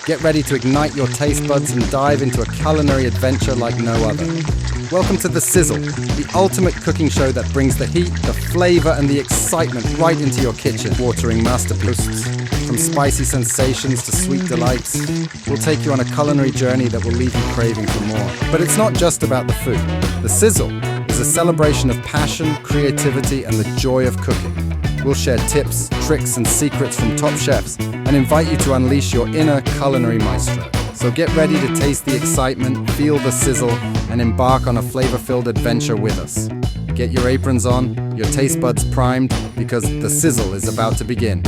Get ready to ignite your taste buds and dive into a culinary adventure like no other. Welcome to The Sizzle, the ultimate cooking show that brings the heat, the flavor, and the excitement right into your kitchen. Watering masterpieces, from spicy sensations to sweet delights, we'll take you on a culinary journey that will leave you craving for more. But it's not just about the food. The Sizzle is a celebration of passion, creativity, and the joy of cooking. We'll share tips, tricks, and secrets from top chefs and invite you to unleash your inner culinary maestro. So get ready to taste the excitement, feel the sizzle, and embark on a flavor-filled adventure with us. Get your aprons on, your taste buds primed, because the sizzle is about to begin.